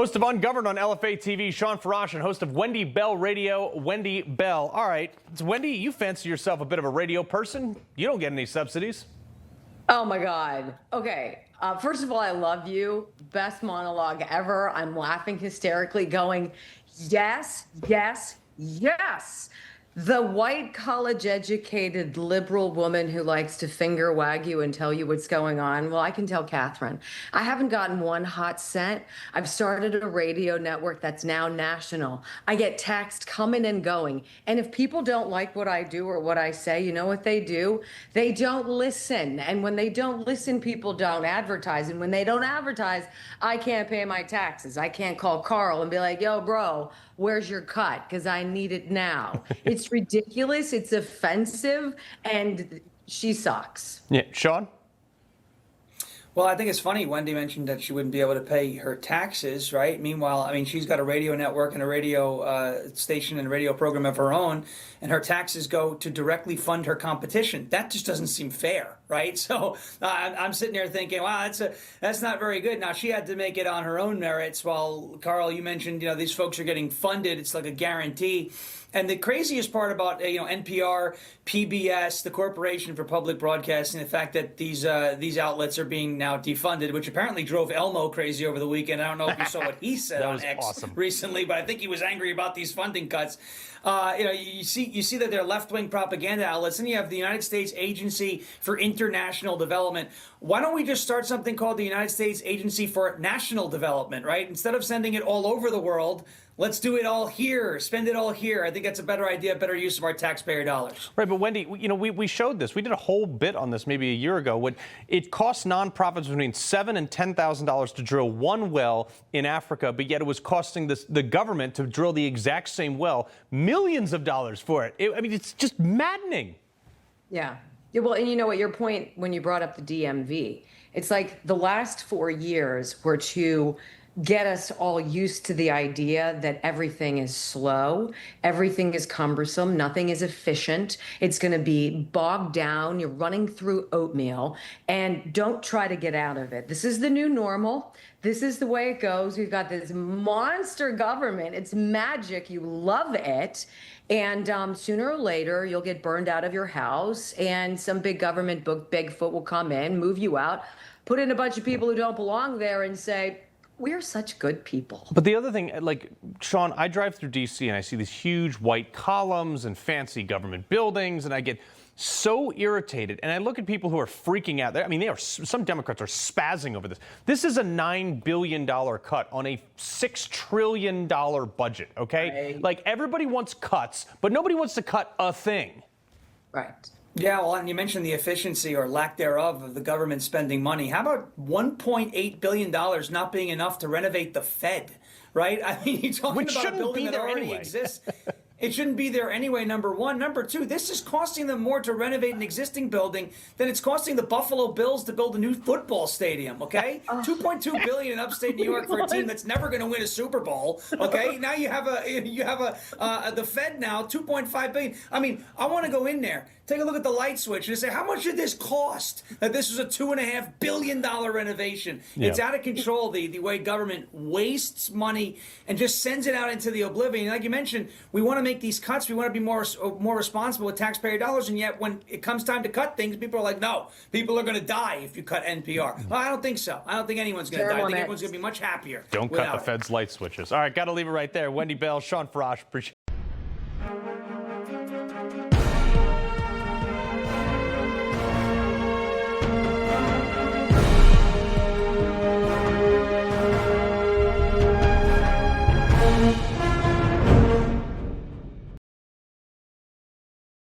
Host of Ungoverned on LFA TV, Shawn Farash, and host of Wendy Bell Radio, Wendy Bell. All right, so Wendy, you fancy yourself a bit of a radio person. You don't get any subsidies. Oh my God. Okay. First of all, I love you. Best monologue ever. I'm laughing hysterically, going, yes, yes, yes. The white college-educated liberal woman who likes to finger wag you and tell you what's going on. Well, I can tell Catherine. I haven't gotten one hot cent. I've started a radio network that's now national. I get text coming and going. And if people don't like what I do or what I say, you know what they do? They don't listen. And when they don't listen, people don't advertise. And when they don't advertise, I can't pay my taxes. I can't call Carl and be like, yo, bro, where's your cut? Because I need it now. It's ridiculous. It's offensive. And she sucks. Yeah. Shawn? Well, I think it's funny. Wendy mentioned that she wouldn't be able to pay her taxes, right? Meanwhile, I mean, she's got a radio network and a radio station and a radio program of her own, and her taxes go to directly fund her competition. That just doesn't seem fair, right? So I'm sitting there thinking, wow, that's not very good. Now, she had to make it on her own merits, while, Carl, you mentioned, these folks are getting funded. It's like a guarantee. And the craziest part about NPR, PBS, the Corporation for Public Broadcasting, the fact that these outlets are being now defunded, which apparently drove Elmo crazy over the weekend. I don't know if you saw what he said on X recently, but I think he was angry about these funding cuts. You see that they're left-wing propaganda outlets, and you have the United States Agency for International Development. Why don't we just start something called the United States Agency for National Development, right? Instead of sending it all over the world, let's do it all here, spend it all here. I think that's a better idea, better use of our taxpayer dollars. Right, but Wendy, we showed this. We did a whole bit on this maybe a year ago. When it costs nonprofits between $7,000 and $10,000 to drill one well in Africa, but yet it was costing the government to drill the exact same well millions of dollars for it. I mean, it's just maddening. Yeah. Well, and you know what, your point when you brought up the DMV, it's like the last 4 years were to get us all used to the idea that everything is slow, everything is cumbersome, nothing is efficient. It's going to be bogged down. You're running through oatmeal, and don't try to get out of it. This is the new normal. This is the way it goes. We've got this monster government. It's magic. You love it. And sooner or later, you'll get burned out of your house, and some big government Bigfoot will come in, move you out, put in a bunch of people who don't belong there, and say, we're such good people. But the other thing, like, Shawn, I drive through D.C. and I see these huge white columns and fancy government buildings, and I get so irritated. And I look at people who are freaking out. I mean, some Democrats are spazzing over this. This is a $9 billion cut on a $6 trillion budget, okay? Right. Like, everybody wants cuts, but nobody wants to cut a thing. Right. Yeah, well, and you mentioned the efficiency or lack thereof of the government spending money. How about $1.8 billion not being enough to renovate the Fed, right? I mean, you're talking about a building that already exists. It shouldn't be there anyway, number one. Number two, this is costing them more to renovate an existing building than it's costing the Buffalo Bills to build a new football stadium, okay? $2.2 billion in upstate New York for a team that's never going to win a Super Bowl, okay? Now you have the Fed now, $2.5 billion. I mean, I want to go in there, take a look at the light switch and say, how much did this cost? That this was a $2.5 billion renovation. Yeah. It's out of control, the way government wastes money and just sends it out into the oblivion. Like you mentioned, we want to make these cuts. We want to be more responsible with taxpayer dollars, and yet when it comes time to cut things, people are like, no, people are going to die if you cut NPR. Well, I don't think so. I don't think anyone's going to die. I think everyone's going to be much happier. Don't cut the Fed's light switches. All right, got to leave it right there. Wendy Bell, Shawn Farash, appreciate